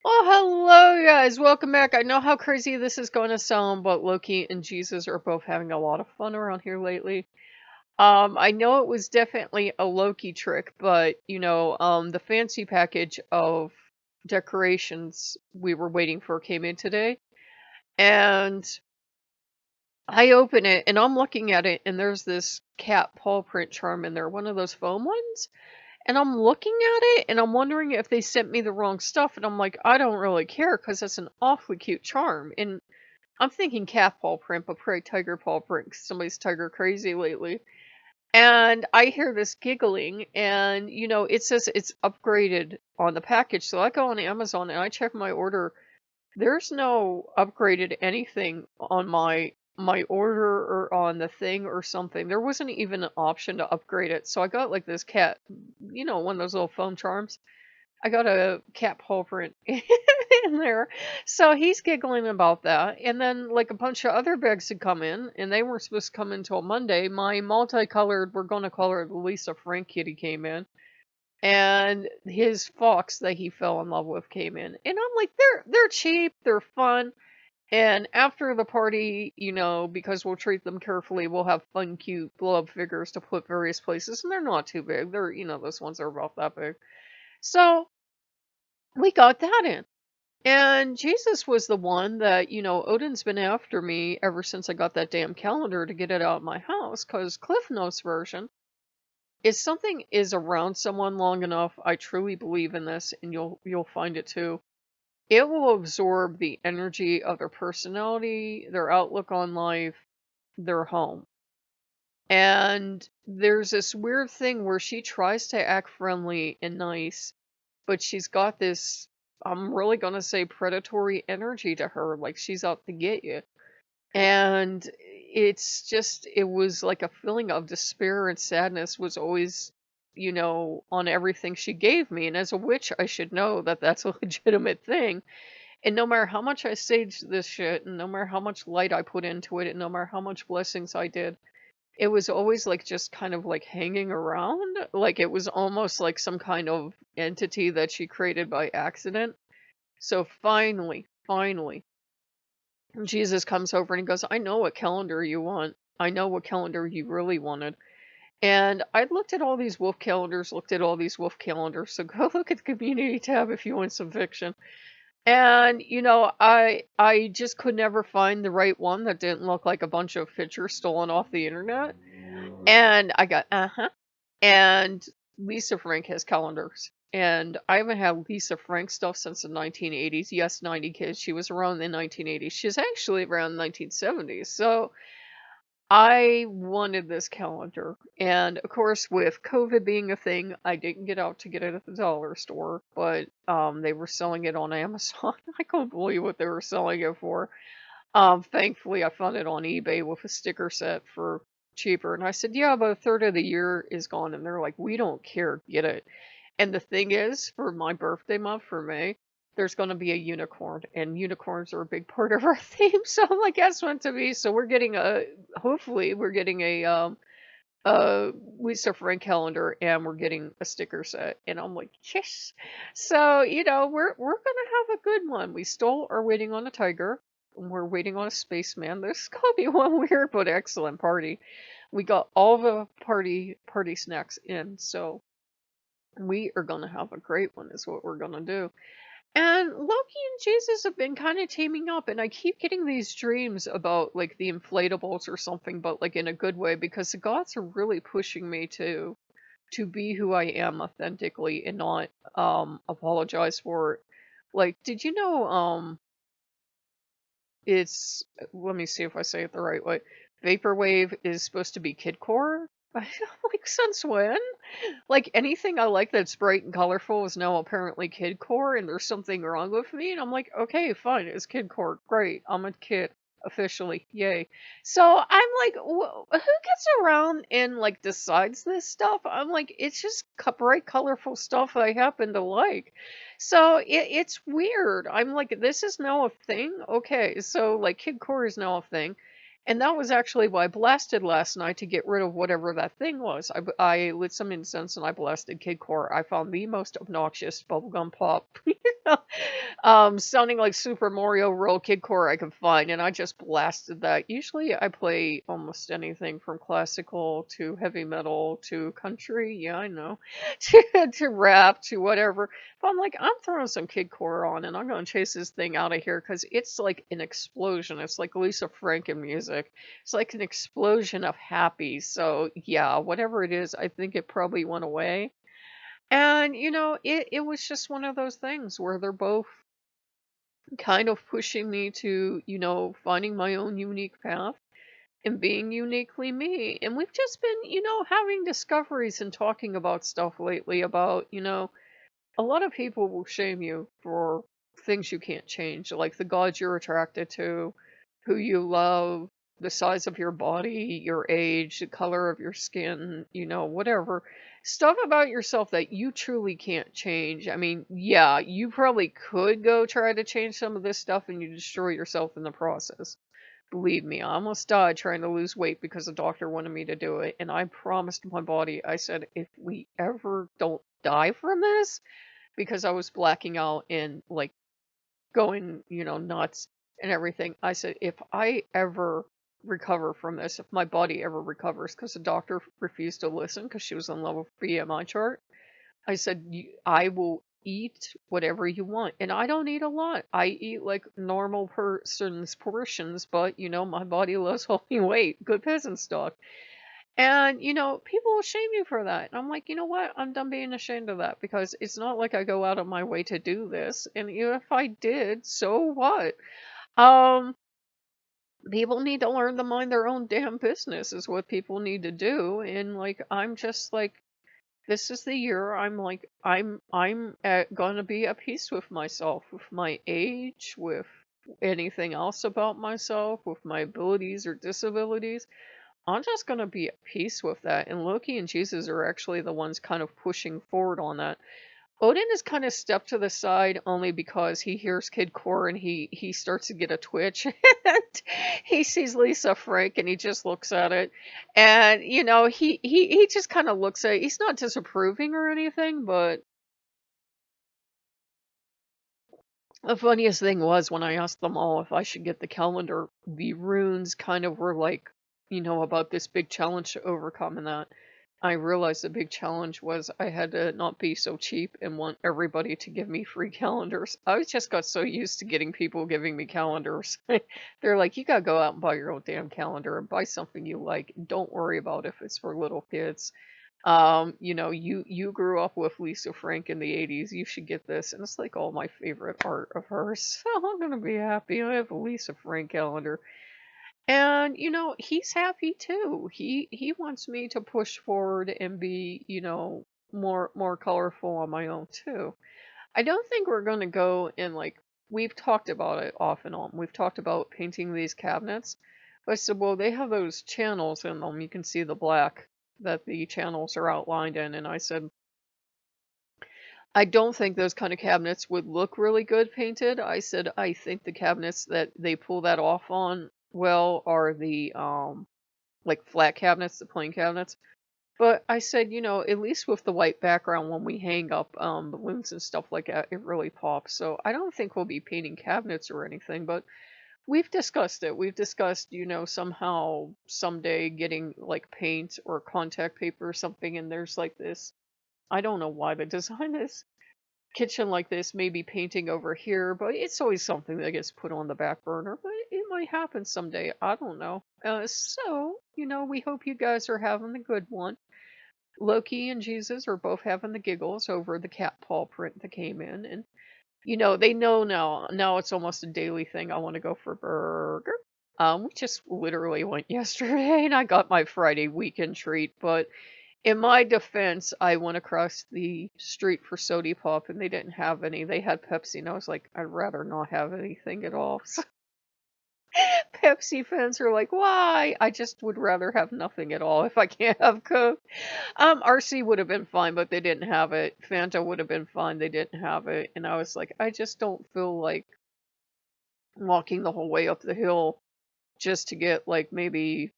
Oh, hello, guys. Welcome back. I know how crazy this is going to sound, but Loki and Jesus are both having a lot of fun around here lately. I know it was definitely a Loki trick, but the fancy package of decorations we were waiting for came in today, and I open it and I'm looking at it, and there's this cat paw print charm in there, one of those foam ones. And I'm looking at it and I'm wondering if they sent me the wrong stuff. And I'm like, I don't really care because it's an awfully cute charm. And I'm thinking cat paw print, but probably tiger paw print 'cause somebody's tiger crazy lately. And I hear this giggling, and it says it's upgraded on the package. So I go on Amazon and I check my order. There's no upgraded anything on my order or on the thing or something. There wasn't even an option to upgrade it. So I got like this cat, one of those little foam charms. I got a cat paw print in there. So he's giggling about that. And then like a bunch of other bags had come in, and they weren't supposed to come in until Monday. My multicolored, we're gonna call her the Lisa Frank kitty, came in. And his fox that he fell in love with came in. And I'm like, they're cheap, they're fun. And after the party, because we'll treat them carefully, we'll have fun, cute blow up figures to put various places, and they're not too big. They're, those ones are about that big. So we got that in. And Jesus was the one that, Odin's been after me ever since I got that damn calendar to get it out of my house, because Cliff Notes version, if something is around someone long enough, I truly believe in this, and you'll find it too. It will absorb the energy of their personality, their outlook on life, their home. And there's this weird thing where she tries to act friendly and nice, but she's got this, I'm really gonna say, predatory energy to her, like she's out to get you. And it was like a feeling of despair and sadness was always, on everything she gave me. And as a witch, I should know that that's a legitimate thing. And no matter how much I saged this shit, and no matter how much light I put into it, and no matter how much blessings I did, it was always like just kind of like hanging around. Like it was almost like some kind of entity that she created by accident. So finally, Jesus comes over and he goes, I know what calendar you want. I know what calendar you really wanted. And I looked at all these wolf calendars, looked at all these wolf calendars. So go look at the community tab if you want some fiction. And, I just could never find the right one that didn't look like a bunch of pictures stolen off the internet. And I got, and Lisa Frank has calendars. And I haven't had Lisa Frank stuff since the 1980s. Yes, 90 kids. She was around in the 1980s. She's actually around the 1970s. So I wanted this calendar. And of course, with COVID being a thing, I didn't get out to get it at the dollar store, but they were selling it on Amazon. I couldn't believe what they were selling it for. Thankfully, I found it on eBay with a sticker set for cheaper. And I said, yeah, but a third of the year is gone. And they're like, we don't care, get it. And the thing is, for my birthday month, for May, there's going to be a unicorn, and unicorns are a big part of our theme. So I'm like, that's meant to be. So we're getting hopefully, we're getting a Lisa Frank calendar, and we're getting a sticker set. And I'm like, yes. So we're gonna have a good one. We still are waiting on a tiger. We're waiting on a spaceman. There's gonna be one weird but excellent party. We got all the party snacks in, so we are gonna have a great one. Is what we're gonna do. And Loki and Jesus have been kind of teaming up, and I keep getting these dreams about like the inflatables or something, but like in a good way, because the gods are really pushing me to be who I am authentically and not apologize for it. Like, did you know it's, let me see if I say it the right way. Vaporwave is supposed to be kidcore? Like, since when? Like, anything I like that's bright and colorful is now apparently kidcore, and there's something wrong with me. And I'm like, okay, fine, it's kidcore. Great, I'm a kid. Officially, yay. So I'm like, who gets around and like decides this stuff? I'm like, it's just bright, colorful stuff I happen to like. So it's weird. I'm like, this is now a thing? Okay, so like kidcore is now a thing. And that was actually why I blasted last night to get rid of whatever that thing was. I lit some incense and I blasted kidcore. I found the most obnoxious bubblegum pop sounding like Super Mario World Kid Core I could find, and I just blasted that. Usually I play almost anything from classical to heavy metal to country, yeah, I know, to rap to whatever. But I'm like, I'm throwing some Kid Core on, and I'm gonna chase this thing out of here because it's like an explosion. It's like Lisa Franken music. It's like an explosion of happy. So yeah, whatever it is, I think it probably went away. And it was just one of those things where they're both kind of pushing me to, finding my own unique path and being uniquely me. And we've just been, having discoveries and talking about stuff lately about, a lot of people will shame you for things you can't change, like the gods you're attracted to, who you love, the size of your body, your age, the color of your skin, whatever. Stuff about yourself that you truly can't change. I mean, yeah, you probably could go try to change some of this stuff and you destroy yourself in the process. Believe me, I almost died trying to lose weight because the doctor wanted me to do it. And I promised my body, I said, if we ever don't die from this, because I was blacking out and like going, nuts and everything. I said, if I ever recover from this, if my body ever recovers, because the doctor refused to listen because she was on level BMI chart, I said, I will eat whatever you want. And I don't eat a lot. I eat like normal person's portions, but my body loves holding weight. Good peasant stock. And, people will shame you for that. And I'm like, you know what? I'm done being ashamed of that because it's not like I go out of my way to do this. And even if I did, so what? Um, People need to learn to mind their own damn business is what people need to do. And like, I'm just like, this is the year I'm like, I'm gonna be at peace with myself, with my age, with anything else about myself, with my abilities or disabilities. I'm just going to be at peace with that. And Loki and Jesus are actually the ones kind of pushing forward on that. Odin has kind of stepped to the side only because he hears Kid Core and he starts to get a twitch. And he sees Lisa Frank and he just looks at it. And, he just kind of looks at it. He's not disapproving or anything, but the funniest thing was when I asked them all if I should get the calendar, the runes kind of were like, about this big challenge to overcome and that. I realized the big challenge was I had to not be so cheap and want everybody to give me free calendars. I just got so used to getting people giving me calendars. They're like, you gotta go out and buy your own damn calendar and buy something you like. Don't worry about if it's for little kids. You grew up with Lisa Frank in the 80s. You should get this. And it's like all my favorite art of hers. So I'm gonna be happy. I have a Lisa Frank calendar. And he's happy too. He wants me to push forward and be, more colorful on my own too. I don't think we're gonna go and like we've talked about it off and on. We've talked about painting these cabinets. But I said, well, they have those channels in them. You can see the black that the channels are outlined in. And I said, I don't think those kind of cabinets would look really good painted. I said, I think the cabinets that they pull that off on well are the like flat cabinets, the plain cabinets. But I said, at least with the white background when we hang up balloons and stuff like that, it really pops. So I don't think we'll be painting cabinets or anything, but we've discussed it. We've discussed, somehow someday getting like paint or contact paper or something, and there's like this. I don't know why the design is kitchen like this, maybe painting over here, but it's always something that gets put on the back burner. But it might happen someday. I don't know. So, we hope you guys are having the good one. Loki and Jesus are both having the giggles over the cat paw print that came in. And, they know now. Now it's almost a daily thing. I want to go for a burger. We just literally went yesterday and I got my Friday weekend treat, but in my defense, I went across the street for Sody Pop and they didn't have any. They had Pepsi, and I was like, I'd rather not have anything at all. So Pepsi fans are like, why? I just would rather have nothing at all if I can't have Coke. RC would have been fine, but they didn't have it. Fanta would have been fine, they didn't have it. And I was like, I just don't feel like walking the whole way up the hill just to get like maybe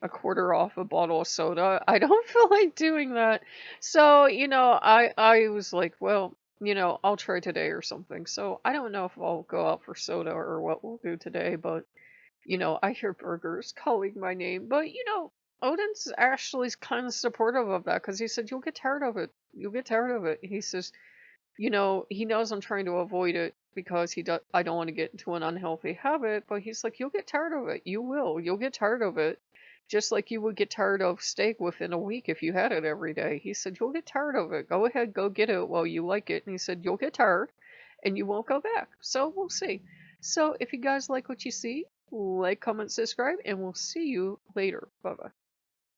a quarter off a bottle of soda. I don't feel like doing that. So, I was like, well, you know, I'll try today or something. So I don't know if I'll go out for soda or what we'll do today, but you know, I hear burgers calling my name. But you know, Odin's actually kind of supportive of that because he said, "You'll get tired of it. You'll get tired of it." He says, you know, he knows I'm trying to avoid it because I don't want to get into an unhealthy habit, but he's like, "You'll get tired of it. You will. You'll get tired of it. Just like you would get tired of steak within a week if you had it every day." He said, "You'll get tired of it. Go ahead, go get it while you like it." And he said, "You'll get tired and you won't go back." So we'll see. So if you guys like what you see, like, comment, subscribe, and we'll see you later. Bye bye.